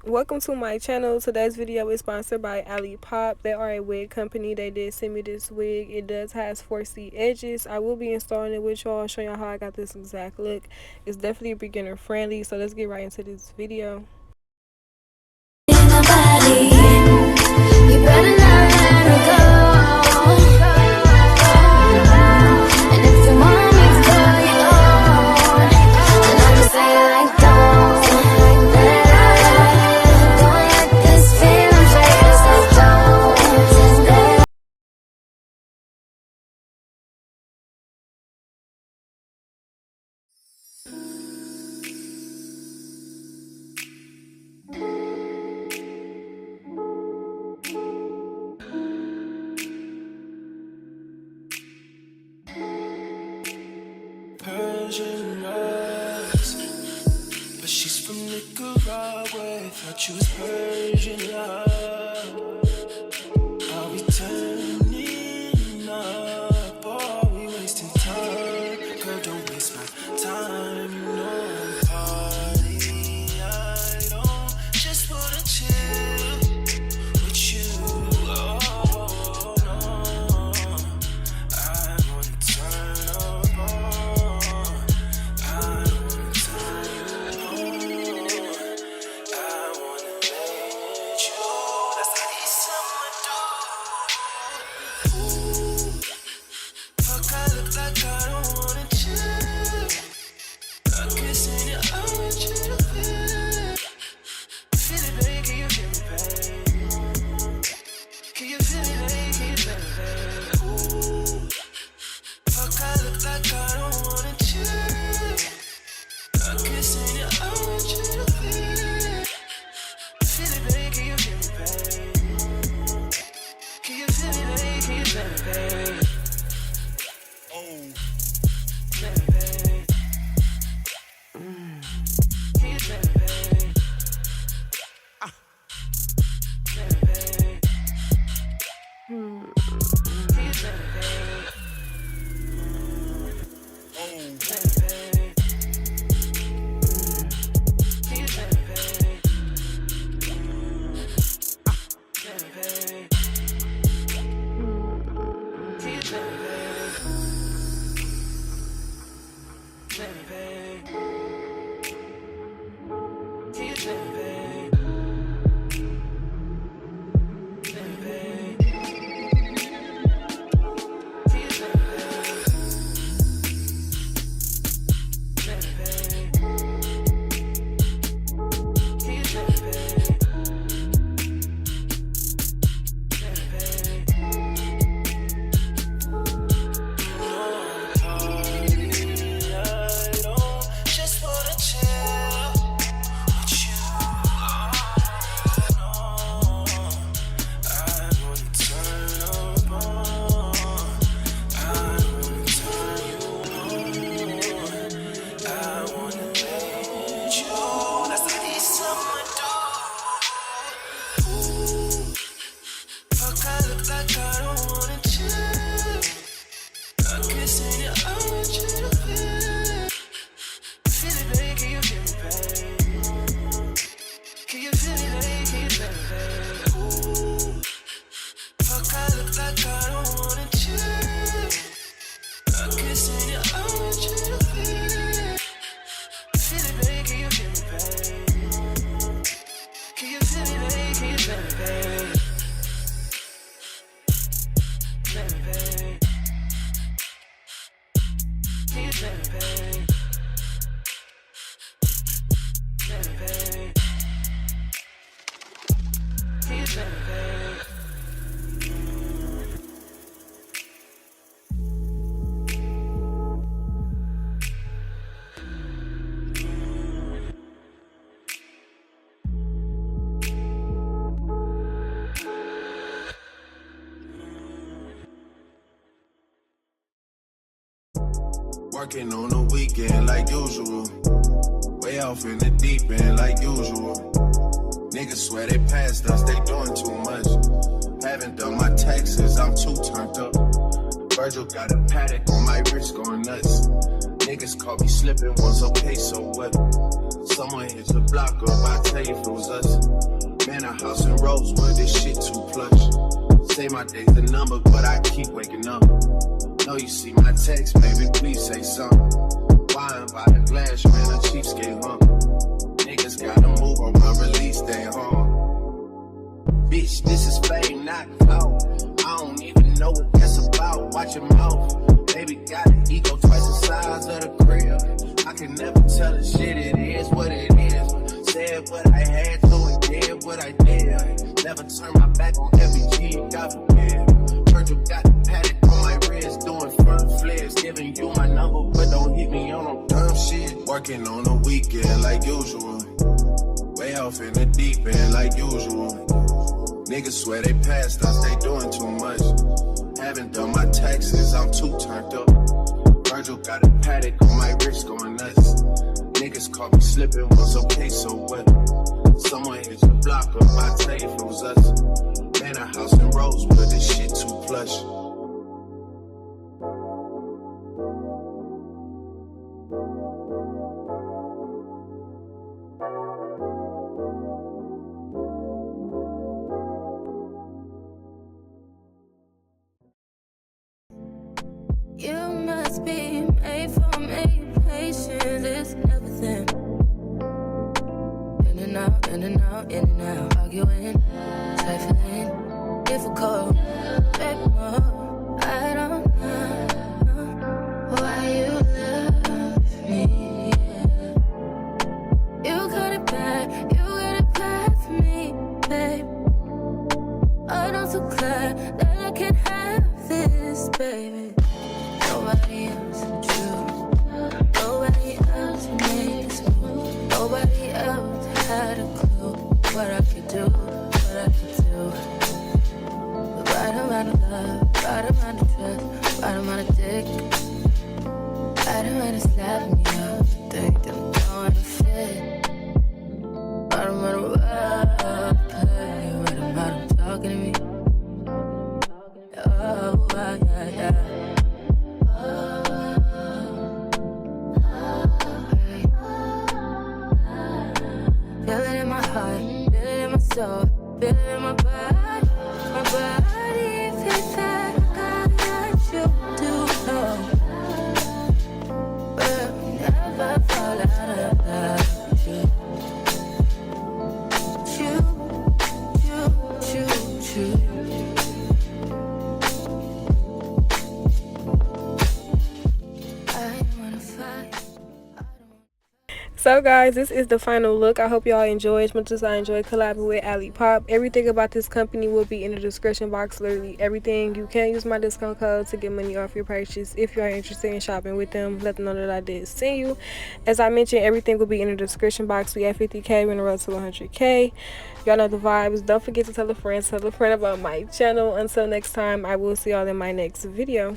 Welcome to my channel. Today's video is sponsored by Alipop. They are a wig company. They did send me this wig. It does has 4C edges. I will be installing it with y'all, showing y'all how I got this exact look. It's definitely beginner friendly, so let's get right into this video. Persian rose, but she's from Nicaragua. Thought she was Persian love. Are we turning up or are we wasting time? Girl, don't waste my time. You know I'm party. I don't just wanna chill with you. Oh no, I wanna turn up. Working on the weekend like usual. Way off in the deep end like usual. Niggas swear they passed us, they doing too much. Haven't done my taxes, I'm too turned up. Virgil got a paddock on my wrist going nuts. Niggas caught me slipping once, okay, so what? Someone hit the block up, I tell you if it was us. Say my day's a number, but I keep waking up. Know you see my text, baby, please say something. Wine by the glass, man, a cheapskate, huh? Niggas gotta move on my release day, huh? Bitch, this is fame, not clout. I don't even know what that's about. Watch your mouth. Baby got an ego twice the size of the crib. I can never tell the shit, it is what it is. Said what I had to and did what I did. Never turn my back on every G, God forbid. Virgil got the paddock on my wrist, doing front flips. Giving you my number, but don't hit me on no dumb shit. Working on the weekend like usual. Way off in the deep end like usual. Niggas swear they passed us, they doing too much. Haven't done my taxes, I'm too turned up. Virgil got a paddock on my wrist going nuts. Niggas caught me slipping, was okay, so what? Someone hit the block up, I tell you if it was us. Man, a house in Rosewood, this shit too plush. You must be made for me. Patience is everything. In and out, in and out, in and out. Arguing, trifling, difficult. Baby, more. I don't know why you love me. You got it bad for me, babe. I'm so glad that I can have this, baby. Nobody else true. Nobody else makes me. Nobody else had a clue what I could do, what I could do. The right amount of love, right amount of trust, right amount of dick. Right amount of slapping me up, think that I'm going to fit. Right amount of love, right amount of talking to me. Oh, yeah, yeah. Feel it in my heart, feel it in my soul, feel it in my body. My body feels like you do know. But I'll never fall out of love with you. So guys, this is the final look. I hope y'all enjoy as much as I enjoy collabing with Alipop. Everything about this company will be in the description box, literally everything. You can use my discount code to get money off your purchase. If you are interested in shopping with them, let them know that I did send you. As I mentioned, everything will be in the description box. We at 50K, we're on the road to 100K. Y'all know the vibes. Don't forget to tell a friend about my channel. Until next time, I will see y'all in my next video.